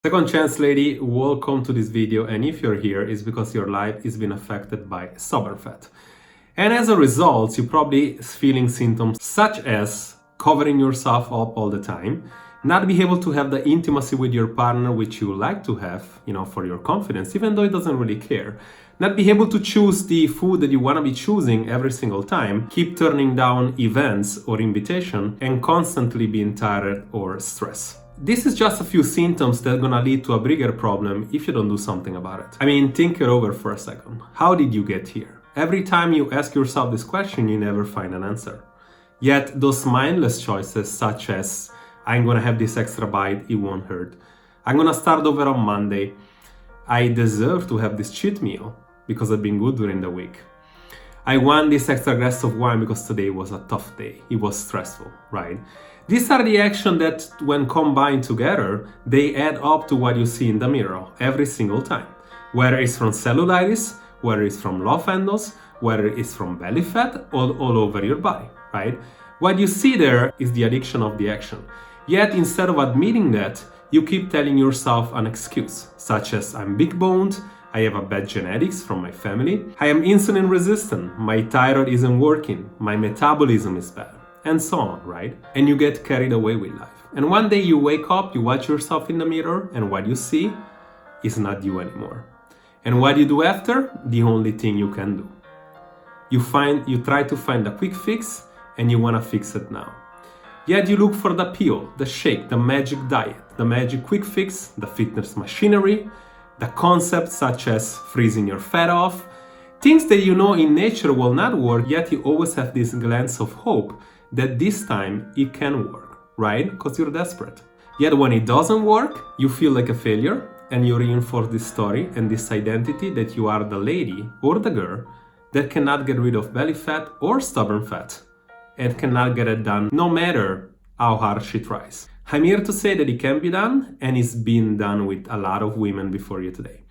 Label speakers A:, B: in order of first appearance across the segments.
A: Second chance lady, welcome to this video, and if you're here it's because your life is being affected by stubborn fat. And as a result, you're probably feeling symptoms such as covering yourself up all the time, not be able to have the intimacy with your partner which you like to have, for your confidence, even though it doesn't really care. Not be able to choose the food that you want to be choosing every single time, keep turning down events or invitation, and constantly being tired or stressed. This is just a few symptoms that are gonna lead to a bigger problem if you don't do something about it. I mean, think it over for a second. How did you get here? Every time you ask yourself this question, you never find an answer. Yet those mindless choices such as, I'm gonna have this extra bite, it won't hurt. I'm gonna start over on Monday. I deserve to have this cheat meal because I've been good during the week. I want this extra glass of wine because today was a tough day. It was stressful, right? These are the actions that, when combined together, they add up to what you see in the mirror every single time. Whether it's from cellulitis, whether it's from love handles, whether it's from belly fat, all over your body, right? What you see there is the addiction of the action. Yet, instead of admitting that, you keep telling yourself an excuse, such as, I'm big boned, I have a bad genetics from my family, I am insulin resistant, my thyroid isn't working, my metabolism is bad, and so on, right? And you get carried away with life. And one day you wake up, you watch yourself in the mirror, and what you see is not you anymore. And what you do after? The only thing you can do. You try to find a quick fix, and you want to fix it now. Yet you look for the pill, the shake, the magic diet, the magic quick fix, the fitness machinery, the concepts such as freezing your fat off, things that you know in nature will not work, yet you always have this glance of hope that this time it can work, right? Because you're desperate. Yet when it doesn't work, you feel like a failure and you reinforce this story and this identity that you are the lady or the girl that cannot get rid of belly fat or stubborn fat and cannot get it done no matter how hard she tries. I'm here to say that it can be done, and it's been done with a lot of women before you today.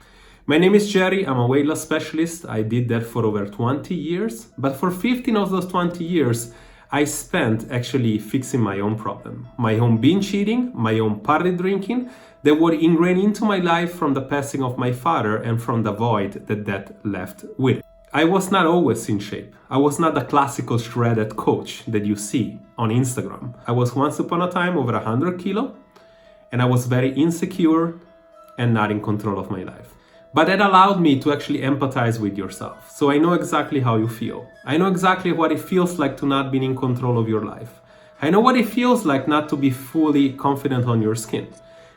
A: My name is Jerry, I'm a weight loss specialist. I did that for over 20 years, but for 15 of those 20 years, I spent actually fixing my own problem, my own binge eating, my own party drinking that were ingrained into my life from the passing of my father and from the void that left with it. I was not always in shape. I was not the classical shredded coach that you see on Instagram. I was once upon a time over 100 kilo, and I was very insecure and not in control of my life. But that allowed me to actually empathize with yourself. So I know exactly how you feel. I know exactly what it feels like to not be in control of your life. I know what it feels like not to be fully confident on your skin.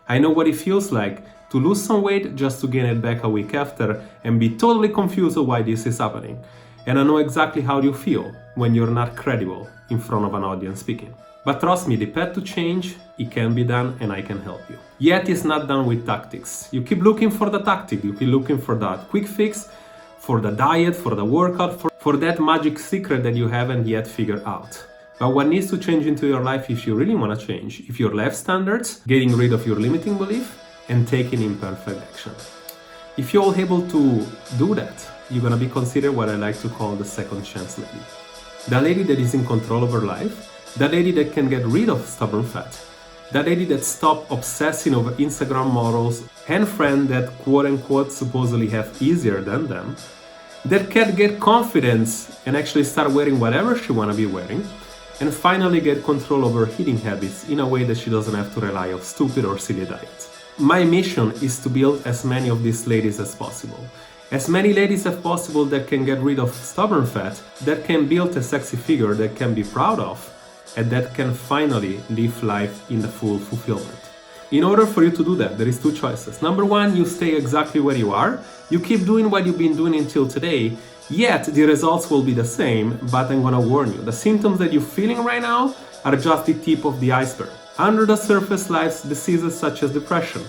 A: I know what it feels like to lose some weight just to gain it back a week after and be totally confused of why this is happening. And I know exactly how you feel when you're not credible in front of an audience speaking. But trust me, the path to change, it can be done and I can help you. Yet it's not done with tactics. You keep looking for the tactic, you keep looking for that quick fix, for the diet, for the workout, for that magic secret that you haven't yet figured out. But what needs to change into your life if you really want to change, if your life standards, getting rid of your limiting belief, and taking imperfect action. If you're all able to do that, you're gonna be considered what I like to call the second chance lady. The lady that is in control of her life, the lady that can get rid of stubborn fat, the lady that stopped obsessing over Instagram models and friends that quote unquote supposedly have easier than them, that can get confidence and actually start wearing whatever she wanna be wearing, and finally get control over her eating habits in a way that she doesn't have to rely on stupid or silly diets. My mission is to build as many of these ladies as possible. As many ladies as possible that can get rid of stubborn fat, that can build a sexy figure that can be proud of, and that can finally live life in the full fulfillment. In order for you to do that, there is two choices. Number one, you stay exactly where you are. You keep doing what you've been doing until today, yet the results will be the same, but I'm gonna warn you. The symptoms that you're feeling right now are just the tip of the iceberg. Under the surface lies diseases such as depression,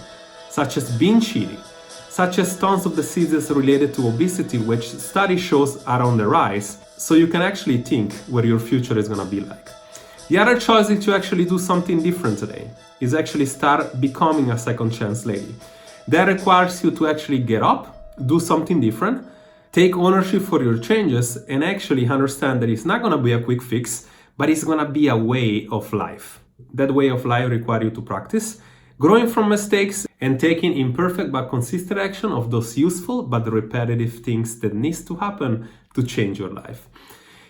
A: such as binge eating, such as tons of diseases related to obesity, which study shows are on the rise, so you can actually think where your future is gonna be like. The other choice is to actually do something different today, is actually start becoming a second chance lady. That requires you to actually get up, do something different, take ownership for your changes, and actually understand that it's not gonna be a quick fix, but it's gonna be a way of life. That way of life requires you to practice. growing from mistakes and taking imperfect but consistent action of those useful but repetitive things that needs to happen to change your life.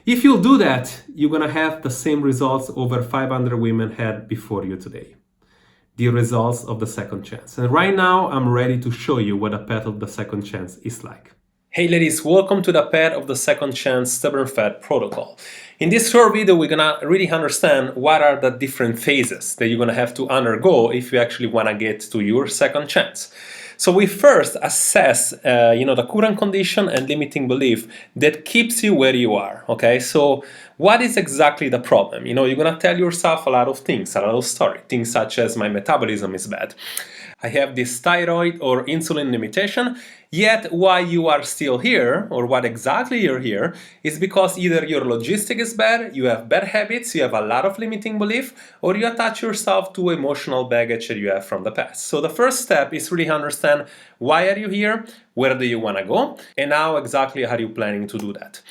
A: If you'll do that, you're gonna have the same results over 500 women had before you today. The results of the second chance. And right now, I'm ready to show you what a path of the second chance is like. Hey ladies, welcome to the path of the second chance stubborn fat protocol. In this short video, we're gonna really understand what are the different phases that you're gonna have to undergo if you actually wanna get to your second chance. So we first assess, the current condition and limiting belief that keeps you where you are. Okay, so what is exactly the problem? You're gonna tell yourself a lot of things, a lot of story, things such as my metabolism is bad. I have this thyroid or insulin limitation, yet why you are still here, or what exactly you're here, is because either your logistic is bad, you have bad habits, you have a lot of limiting belief, or you attach yourself to emotional baggage that you have from the past. So the first step is really understand why are you here, where do you want to go, and how exactly are you planning to do that.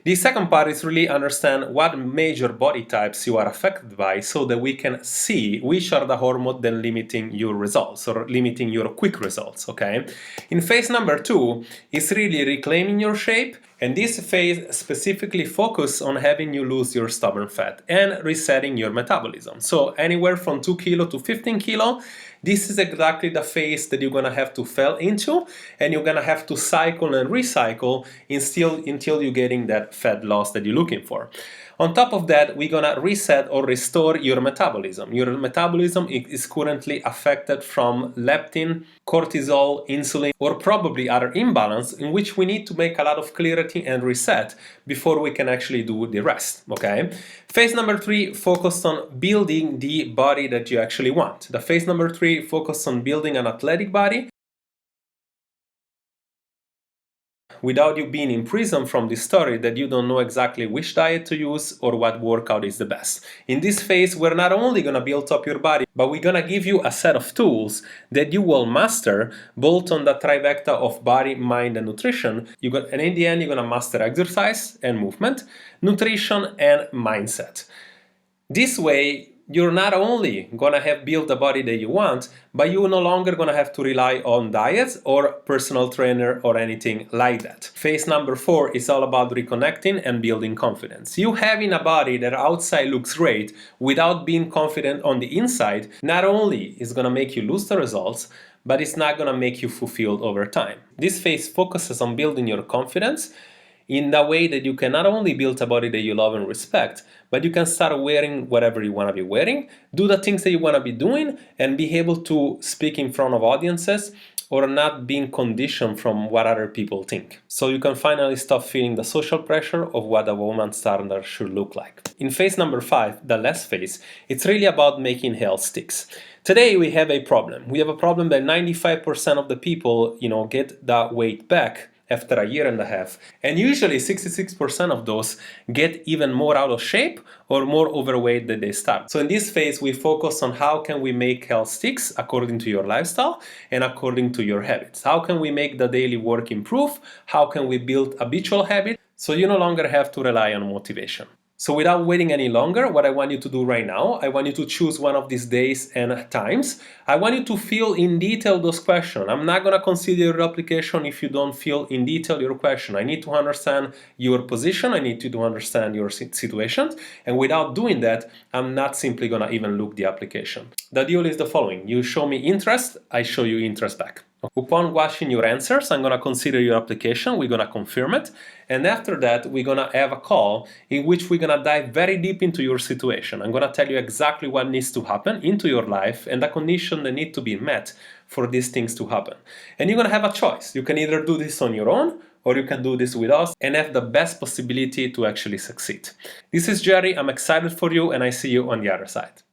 A: The second part is really understand what major body types you are affected by so that we can see which are the hormones that limiting your results or limiting your quick results, okay? In phase number 2 is really reclaiming your shape, and this phase specifically focus on having you lose your stubborn fat and resetting your metabolism. So anywhere from 2 kilo to 15 kilo, this is exactly the phase that you're gonna have to fall into, and you're gonna have to cycle and recycle until you're getting that fat loss that you're looking for. On top of that, we're gonna reset or restore your metabolism. Your metabolism is currently affected from leptin, cortisol, insulin, or probably other imbalance in which we need to make a lot of clarity and reset before we can actually do the rest, okay? Phase number 3 focused on building the body that you actually want. The phase number 3 focused on building an athletic body without you being imprisoned from this story that you don't know exactly which diet to use or what workout is the best. In this phase, we're not only going to build up your body, but we're going to give you a set of tools that you will master both on the TRIFECTA of body, mind, and nutrition. And in the end, you're going to master exercise and movement, nutrition, and mindset. This way, you're not only gonna have built the body that you want, but you're no longer gonna have to rely on diets or personal trainer or anything like that. Phase number 4 is all about reconnecting and building confidence. You having a body that outside looks great without being confident on the inside, not only is gonna make you lose the results, but it's not gonna make you fulfilled over time. This phase focuses on building your confidence in the way that you can not only build a body that you love and respect, but you can start wearing whatever you want to be wearing, do the things that you want to be doing, and be able to speak in front of audiences or not being conditioned from what other people think. So you can finally stop feeling the social pressure of what a woman's standard should look like. In phase number 5, the last phase, it's really about making health sticks. Today we have a problem. We have a problem that 95% of the people, get that weight back after a year and a half. And usually 66% of those get even more out of shape or more overweight than they start. So in this phase, we focus on how can we make health sticks according to your lifestyle and according to your habits. How can we make the daily work improve? How can we build habitual habits so you no longer have to rely on motivation? So without waiting any longer, what I want you to do right now, I want you to choose one of these days and times. I want you to fill in detail those questions. I'm not going to consider your application if you don't fill in detail your question. I need to understand your position. I need to understand your situation. And without doing that, I'm not simply going to even look the application. The deal is the following. You show me interest, I show you interest back. Upon watching your answers, I'm going to consider your application, we're going to confirm it, and after that we're going to have a call in which we're going to dive very deep into your situation. I'm going to tell you exactly what needs to happen into your life and the conditions that need to be met for these things to happen. And you're going to have a choice. You can either do this on your own or you can do this with us and have the best possibility to actually succeed. This is Jerry, I'm excited for you and I see you on the other side.